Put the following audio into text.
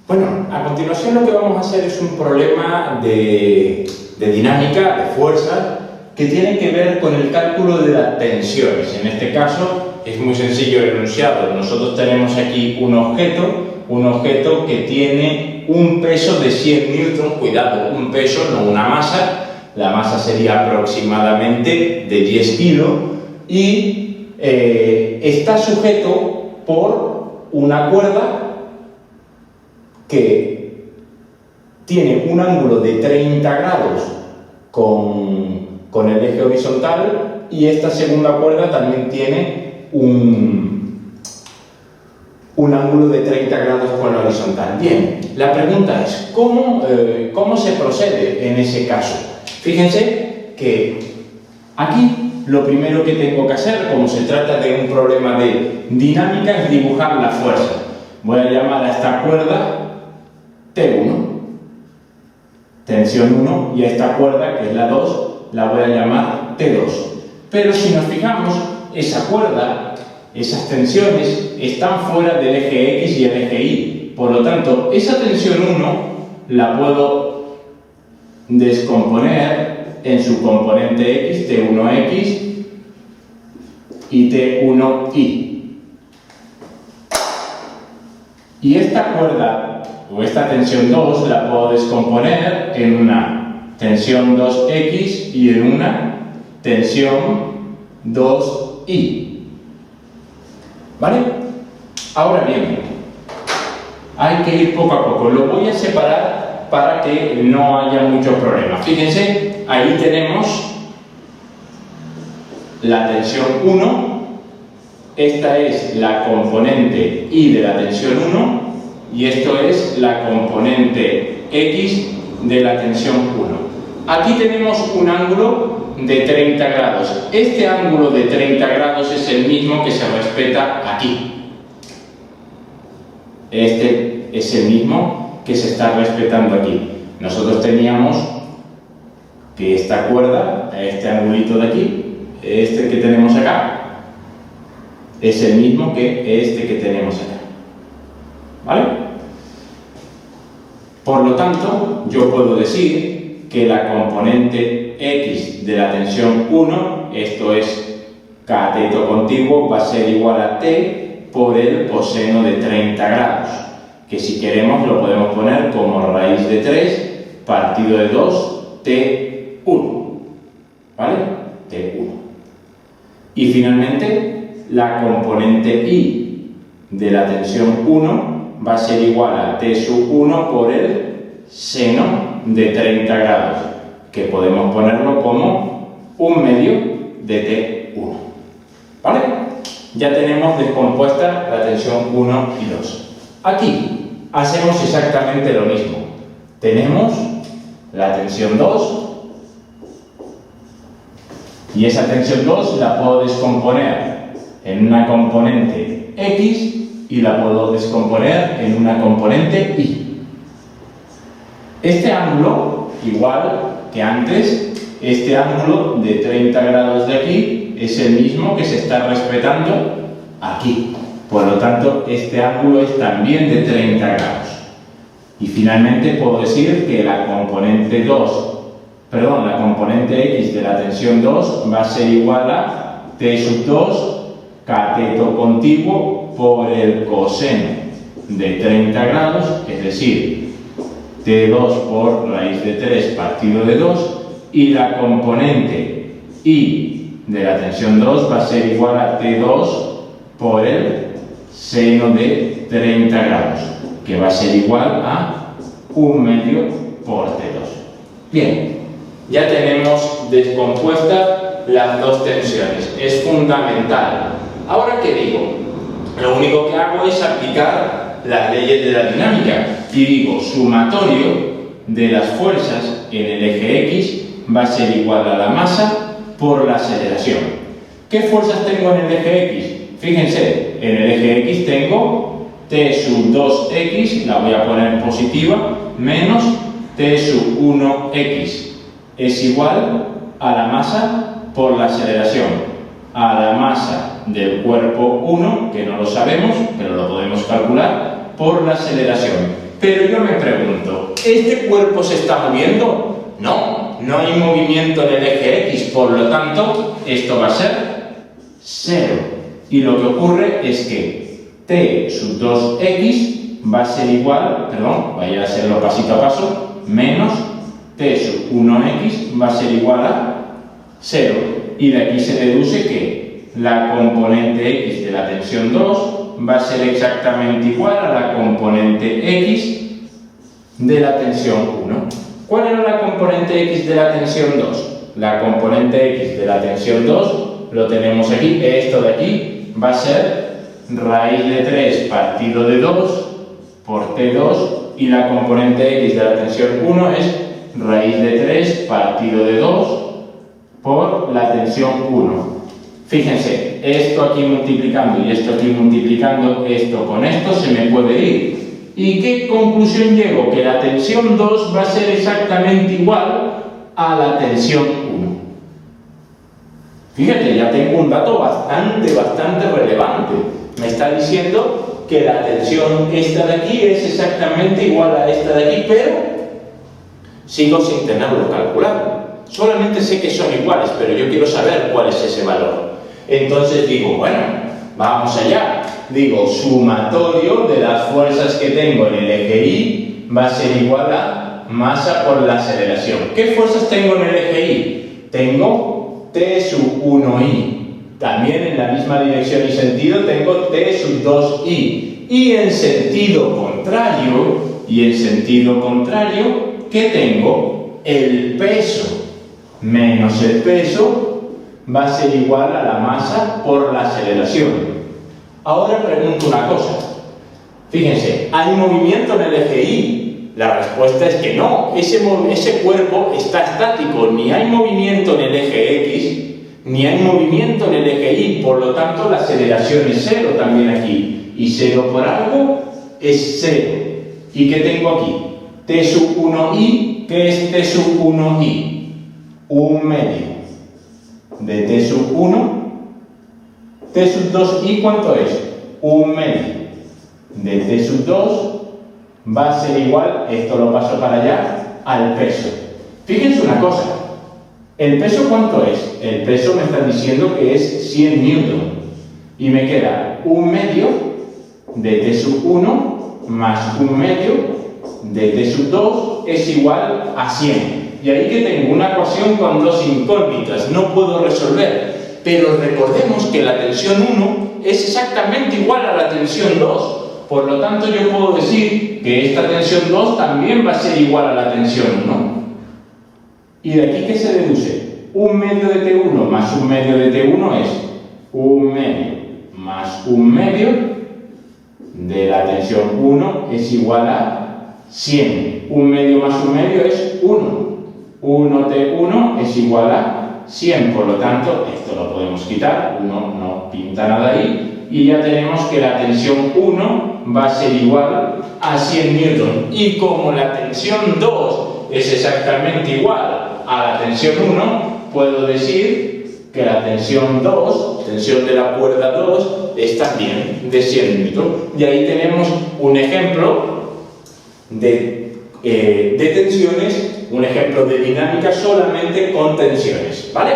Bueno, a continuación lo que vamos a hacer es un problema de dinámica, de fuerza, que tiene que ver con el cálculo de las tensiones. En este caso es muy sencillo el enunciado. Nosotros tenemos aquí un objeto que tiene un peso de 100 newtons, cuidado, un peso, no una masa. La masa sería aproximadamente de 10 kilos y está sujeto por una cuerda que tiene un ángulo de 30 grados con el eje horizontal, y esta segunda cuerda también tiene un ángulo de 30 grados con la horizontal. Bien, la pregunta es, ¿cómo se procede en ese caso? Fíjense que aquí lo primero que tengo que hacer, como se trata de un problema de dinámica, es dibujar la fuerza. Voy a llamar a esta cuerda T1, tensión 1, y a esta cuerda, que es la 2, la voy a llamar T2. Pero si nos fijamos, esa cuerda, esas tensiones, están fuera del eje X y el eje Y. Por lo tanto, esa tensión 1 la puedo descomponer en su componente X, T1X y T1Y. Y esta cuerda, o esta tensión 2, la puedo descomponer en una tensión 2X y en una tensión 2Y. ¿Vale? Ahora bien, hay que ir poco a poco. Lo voy a separar para que no haya muchos problemas. Fíjense, ahí tenemos la tensión 1. Esta es la componente Y de la tensión 1. Y esto es la componente X de la tensión 1. Aquí tenemos un ángulo de 30 grados. Este ángulo de 30 grados es el mismo que se respeta aquí. Este es el mismo que se está respetando aquí. Nosotros teníamos que esta cuerda, este angulito de aquí, este que tenemos acá, es el mismo que este que tenemos acá. ¿Vale? Por lo tanto, yo puedo decir que la componente X de la tensión 1, esto es cateto contiguo, va a ser igual a T por el coseno de 30 grados, que si queremos lo podemos poner como raíz de 3 partido de 2 T1. ¿Vale? T1. Y finalmente, la componente Y de la tensión 1 va a ser igual a T sub 1 por el seno de 30 grados, que podemos ponerlo como 1/2 de T1. ¿Vale? Ya tenemos descompuesta la tensión 1 y 2. Aquí hacemos exactamente lo mismo. Tenemos la tensión 2, y esa tensión 2 la puedo descomponer en una componente X y la puedo descomponer en una componente Y. Este ángulo, igual que antes, este ángulo de 30 grados de aquí es el mismo que se está respetando aquí. Por lo tanto, este ángulo es también de 30 grados. Y finalmente puedo decir que la componente X de la tensión 2 va a ser igual a T sub 2 cateto contiguo por el coseno de 30 grados, es decir, T2 por raíz de 3 partido de 2, y la componente Y de la tensión 2 va a ser igual a T2 por el seno de 30 grados, que va a ser igual a 1/2 por T2. Bien, ya tenemos descompuestas las dos tensiones. Es fundamental. Ahora, ¿qué digo? Lo único que hago es aplicar las leyes de la dinámica y digo, sumatorio de las fuerzas en el eje X va a ser igual a la masa por la aceleración. ¿Qué fuerzas tengo en el eje X? Fíjense, en el eje X tengo T sub 2X, la voy a poner positiva, menos T sub 1X. Es igual a la masa por la aceleración, a la masa del cuerpo 1, que no lo sabemos, pero lo podemos calcular, por la aceleración. Pero yo me pregunto, ¿este cuerpo se está moviendo? No, no hay movimiento en el eje X, por lo tanto, esto va a ser 0. Y lo que ocurre es que t sub 2x va a ser igual, perdón, vaya a hacerlo pasito a paso, menos t sub 1x va a ser igual a 0. Y de aquí se deduce que la componente x de la tensión 2 va a ser exactamente igual a la componente x de la tensión 1. ¿Cuál era la componente x de la tensión 2? La componente x de la tensión 2 lo tenemos aquí, esto de aquí va a ser raíz de 3 partido de 2 por t2 y la componente x de la tensión 1 es raíz de 3 partido de 2 por la tensión 1. Fíjense, esto aquí multiplicando y esto aquí multiplicando, esto con esto se me puede ir. ¿Y qué conclusión llego? Que la tensión 2 va a ser exactamente igual a la tensión 1. Fíjate, ya tengo un dato bastante relevante. Me está diciendo que la tensión esta de aquí es exactamente igual a esta de aquí, pero sigo sin tenerlo calculado. Solamente sé que son iguales, pero yo quiero saber cuál es ese valor. Entonces digo, bueno, vamos allá. Digo, sumatorio de las fuerzas que tengo en el eje Y va a ser igual a masa por la aceleración. ¿Qué fuerzas tengo en el eje Y? Tengo T sub 1I. También en la misma dirección y sentido tengo T sub 2I. Y en sentido contrario, ¿qué tengo? El peso menos el peso va a ser igual a la masa por la aceleración. Ahora pregunto una cosa. Fíjense, ¿hay movimiento en el eje Y? La respuesta es que no. Ese cuerpo está estático. Ni hay movimiento en el eje X, ni hay movimiento en el eje Y. Por lo tanto, la aceleración es 0 también aquí. Y 0 por algo es 0. ¿Y qué tengo aquí? T sub 1i. ¿Qué es T sub 1i? 1 medio de T sub 1. T sub 2i, ¿cuánto es? 1 medio de T sub 2 va a ser igual, esto lo paso para allá, al peso. Fíjense una cosa, ¿el peso cuánto es? El peso me están diciendo que es 100 newton y me queda 1 medio de T sub 1 más 1 medio de T sub 2 es igual a 100. Y ahí que tengo una ecuación con dos incógnitas, no puedo resolver. Pero recordemos que la tensión 1 es exactamente igual a la tensión 2. Por lo tanto, yo puedo decir que esta tensión 2 también va a ser igual a la tensión 1. ¿Y de aquí qué se deduce? 1 medio de T1 más 1 medio de T1 es 1 medio más 1 medio de la tensión 1 es igual a 100. 1 medio más 1 medio es 1. 1T1 es igual a 100, por lo tanto, esto lo podemos quitar, 1 no pinta nada ahí, y ya tenemos que la tensión 1 va a ser igual a 100 newton. Y como la tensión 2 es exactamente igual a la tensión 1, puedo decir que la tensión 2, tensión de la cuerda 2, es también de 100 newton. Y ahí tenemos un ejemplo de tensiones, un ejemplo de dinámica solamente con tensiones, ¿vale?